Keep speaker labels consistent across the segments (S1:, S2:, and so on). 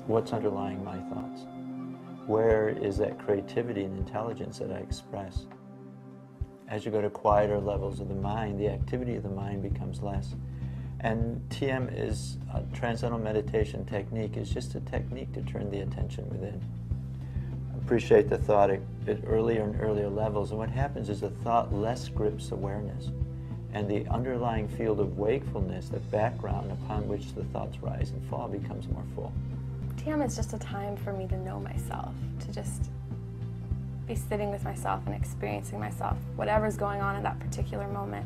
S1: what's underlying my thoughts? Where is that creativity and intelligence that I express? As you go to quieter levels of the mind, the activity of the mind becomes less. And TM is a transcendental meditation technique, is just a technique to turn the attention within. Appreciate the thought at earlier and earlier levels, and what happens is the thought less grips awareness, and the underlying field of wakefulness, the background upon which the thoughts rise and fall, becomes more full.
S2: TM is just a time for me to know myself, to just be sitting with myself and experiencing myself, whatever's going on at that particular moment.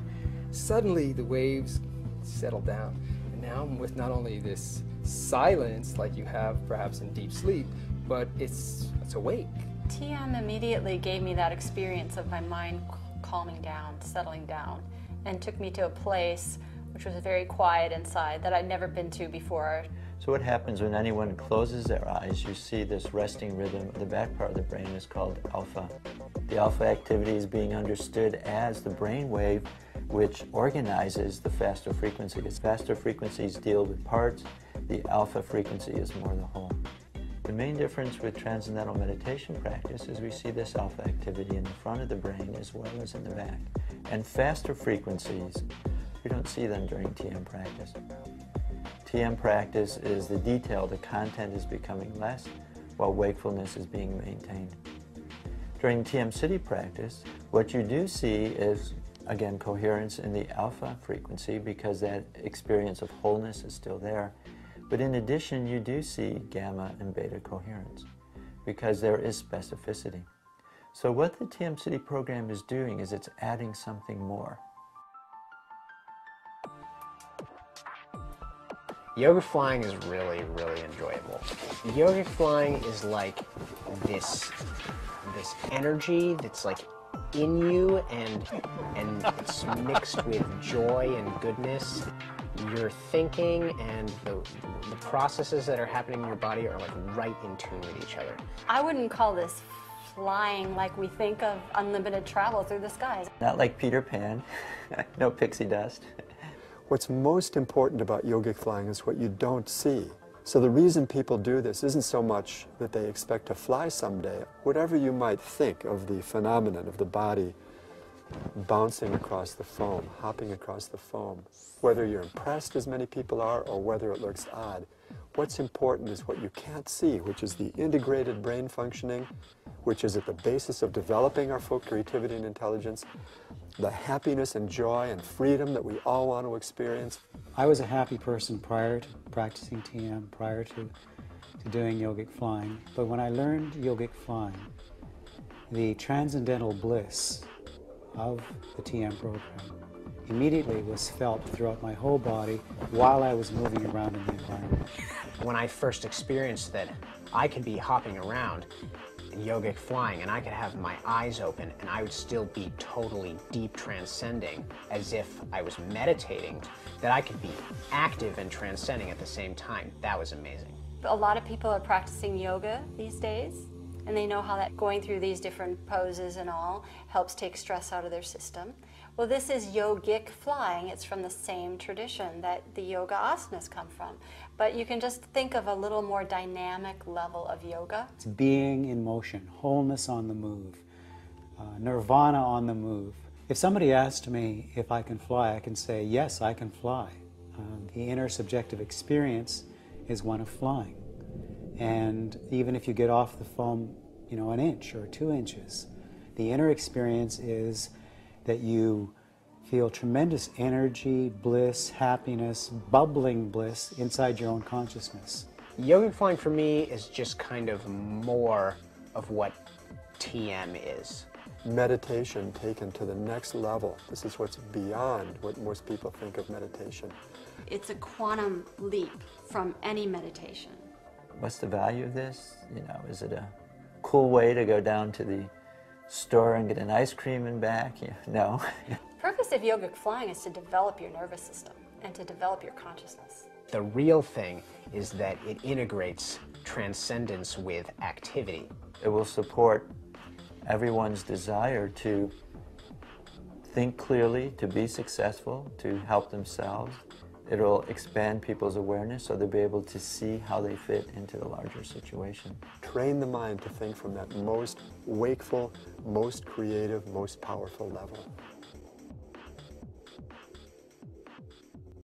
S3: Suddenly the waves settle down, and now I'm with not only this silence like you have perhaps in deep sleep, but it's awake.
S4: TM immediately gave me that experience of my mind calming down, settling down, and took me to a place which was very quiet inside that I'd never been to before.
S1: So what happens when anyone closes their eyes, you see this resting rhythm. The back part of the brain is called alpha. The alpha activity is being understood as the brain wave which organizes the faster frequencies. Faster frequencies deal with parts, the alpha frequency is more the whole. The main difference with transcendental meditation practice is we see this alpha activity in the front of the brain as well as in the back. And faster frequencies, we don't see them during TM practice. TM practice is the detail, the content is becoming less while wakefulness is being maintained. During TM Siddhi practice, what you do see is, again, coherence in the alpha frequency because that experience of wholeness is still there. But in addition, you do see gamma and beta coherence because there is specificity. So what the TM Siddhi program is doing is it's adding something more.
S5: Yoga flying is really, really enjoyable. Yogic flying is like this energy that's like in you and it's mixed with joy and goodness. Your thinking and the processes that are happening in your body are like right in tune with each other.
S4: I wouldn't call this flying like we think of unlimited travel through the skies.
S1: Not like Peter Pan, no pixie dust.
S6: What's most important about yogic flying is what you don't see. So the reason people do this isn't so much that they expect to fly someday. Whatever you might think of the phenomenon of the body bouncing across the foam, hopping across the foam, whether you're impressed as many people are or whether it looks odd, what's important is what you can't see, which is the integrated brain functioning, which is at the basis of developing our full creativity and intelligence, the happiness and joy and freedom that we all want to experience.
S7: I was a happy person prior to practicing TM, prior to doing yogic flying. But when I learned yogic flying, the transcendental bliss of the TM program immediately was felt throughout my whole body while I was moving around in the environment.
S5: When I first experienced that I could be hopping around yogic flying and I could have my eyes open and I would still be totally deep transcending as if I was meditating, that I could be active and transcending at the same time. That was amazing.
S4: A lot of people are practicing yoga these days, and they know how that going through these different poses and all helps take stress out of their system. Well, this is yogic flying. It's from the same tradition that the yoga asanas come from. But you can just think of a little more dynamic level of yoga.
S7: It's being in motion, wholeness on the move, nirvana on the move. If somebody asked me if I can fly, I can say, yes, I can fly. The inner subjective experience is one of flying. And even if you get off the foam, an inch or 2 inches, the inner experience is that you feel tremendous energy, bliss, happiness, bubbling bliss inside your own consciousness.
S5: Yogic flying for me is just kind of more of what TM is.
S6: Meditation taken to the next level. This is what's beyond what most people think of meditation.
S4: It's a quantum leap from any meditation.
S1: What's the value of this? Is it a cool way to go down to the store and get an ice cream and back? No.
S4: The purpose of yogic flying is to develop your nervous system and to develop your consciousness.
S5: The real thing is that it integrates transcendence with activity.
S1: It will support everyone's desire to think clearly, to be successful, to help themselves, It'll expand people's awareness so they'll be able to see how they fit into the larger situation.
S6: Train the mind to think from that most wakeful, most creative, most powerful level.